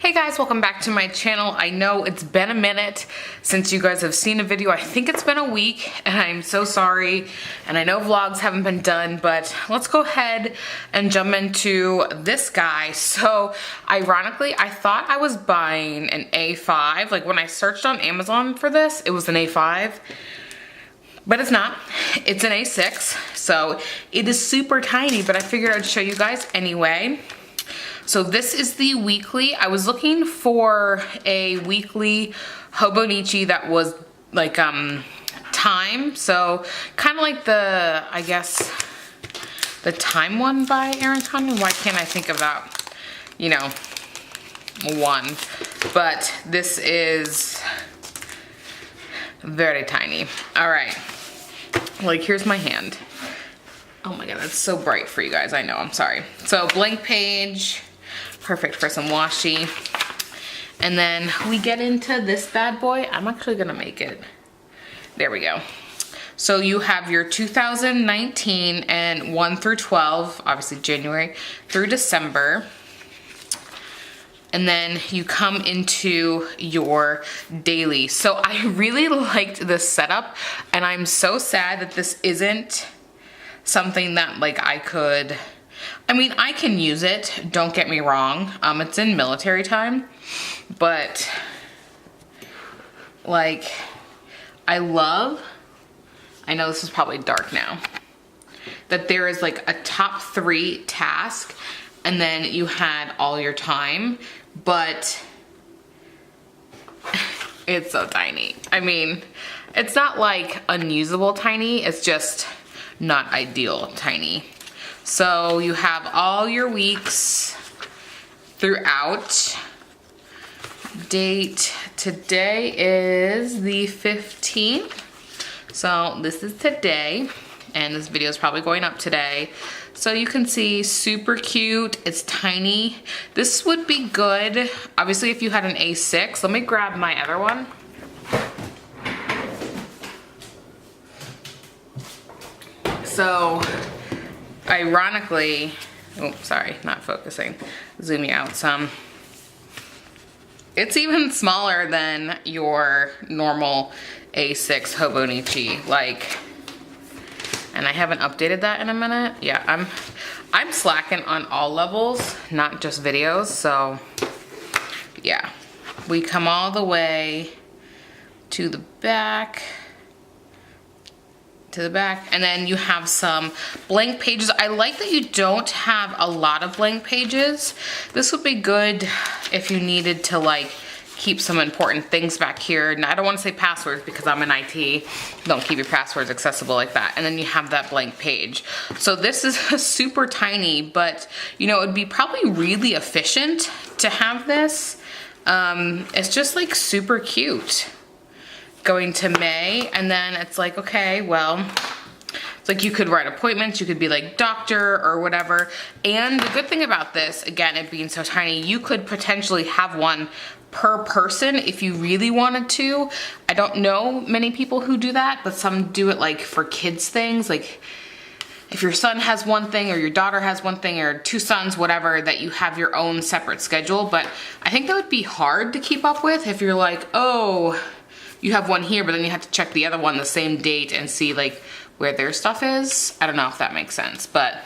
Hey guys, welcome back to my channel. I know it's been a minute since you guys have seen a video. I think it's been a week and I'm so sorry. And I know vlogs haven't been done, but let's go ahead and jump into this guy. So ironically, I thought I was buying an A5. Like when I searched on Amazon for this, it was an A5. But it's not, it's an A6. So it is super tiny, but I figured I'd show you guys anyway. So this is the weekly. I was looking for a weekly Hobonichi that was like time. So kind of like the, I guess, the time one by Erin Condon. Why can't I think of that, you know, one. But this is very tiny. All right, like here's my hand. Oh my God, that's so bright for you guys. I know, I'm sorry. So blank page. Perfect for some washi. And then we get into this bad boy. I'm actually gonna make it. There we go. So you have your 2019 and 1 through 12, obviously January through December. And then you come into your daily. So I really liked this setup and I'm so sad that this isn't something that like I could, I mean, I can use it, don't get me wrong. It's in military time, but like, I know this is probably dark now, that there is like a top 3 task and then you had all your time, but it's so tiny. I mean, it's not like unusable tiny, it's just not ideal tiny. So you have all your weeks throughout. Date today is the 15th. So this is today, and this video is probably going up today. So you can see, super cute, it's tiny. This would be good, obviously, if you had an A6. Let me grab my other one. So, ironically, oh, sorry, not focusing. Zoom you out some. It's even smaller than your normal A6 Hobonichi, like, and I haven't updated that in a minute. Yeah, I'm slacking on all levels, not just videos, so yeah. We come all the way to the back. And then you have some blank pages. I like that you don't have a lot of blank pages. This would be good if you needed to like keep some important things back here. And I don't want to say passwords because I'm in IT. Don't keep your passwords accessible like that. And then you have that blank page. So this is super tiny, but you know, it would be probably really efficient to have this. It's just like super cute. Going to May, and then it's like, okay, well, it's like you could write appointments, you could be like doctor or whatever. And the good thing about this, again, it being so tiny, you could potentially have one per person if you really wanted to. I don't know many people who do that, but some do it like for kids things, like if your son has one thing or your daughter has one thing or 2 sons, whatever, that you have your own separate schedule. But I think that would be hard to keep up with if you're like, oh, you have one here, but then you have to check the other one the same date and see like where their stuff is. I don't know if that makes sense, but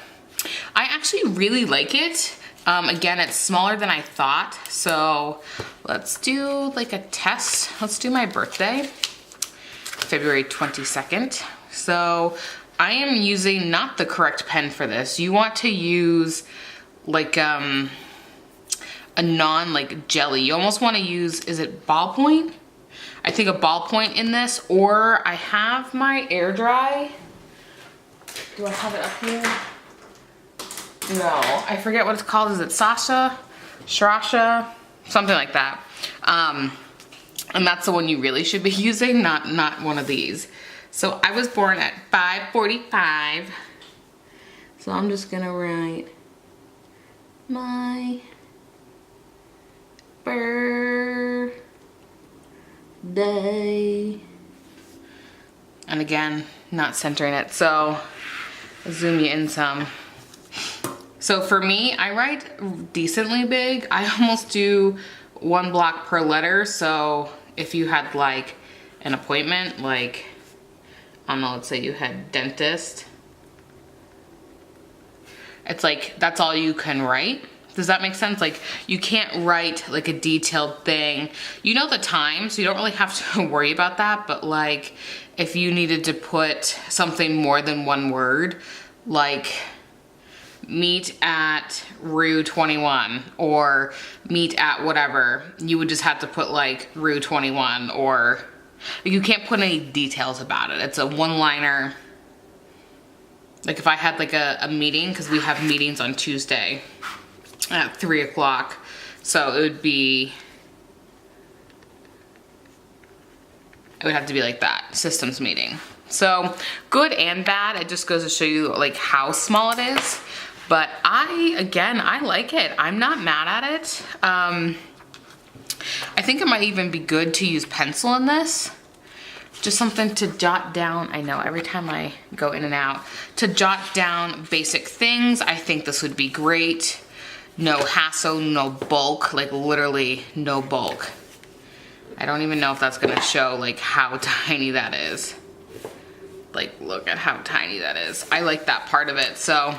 I actually really like it. Again, it's smaller than I thought. So let's do like a test. Let's do my birthday, February 22nd. So I am using not the correct pen for this. You want to use like a non like jelly. You almost want to use, is it ballpoint? I think a ballpoint in this, or I have my air dry. Do I have it up here? No, I forget what it's called. Is it Sasha? Srasha? Something like that. And that's the one you really should be using, not one of these. So I was born at 5:45. So I'm just gonna write my birthday. And again, not centering it, so I'll zoom you in some. So for me, I write decently big. I almost do 1 block per letter. So if you had like an appointment, like, I don't know, let's say you had dentist, it's like, that's all you can write. Does that make sense? Like, you can't write like a detailed thing. You know the time, so you don't really have to worry about that. But like, if you needed to put something more than 1 word, like meet at Rue 21 or meet at whatever, you would just have to put like Rue 21, or you can't put any details about it. It's a one-liner. Like if I had like a meeting, because we have meetings on Tuesday at 3 o'clock. So it would have to be like that, systems meeting. So good and bad. It just goes to show you like how small it is. But again, I like it. I'm not mad at it. I think it might even be good to use pencil in this. Just something to jot down. I know every time I go in and out, to jot down basic things. I think this would be great. No hassle, no bulk, like literally no bulk. I don't even know if that's gonna show like how tiny that is. Like, look at how tiny that is. I like that part of it. So,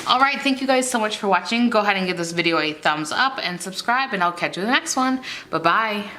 all right, thank you guys so much for watching. Go ahead and give this video a thumbs up and subscribe, and I'll catch you in the next one. Bye-bye.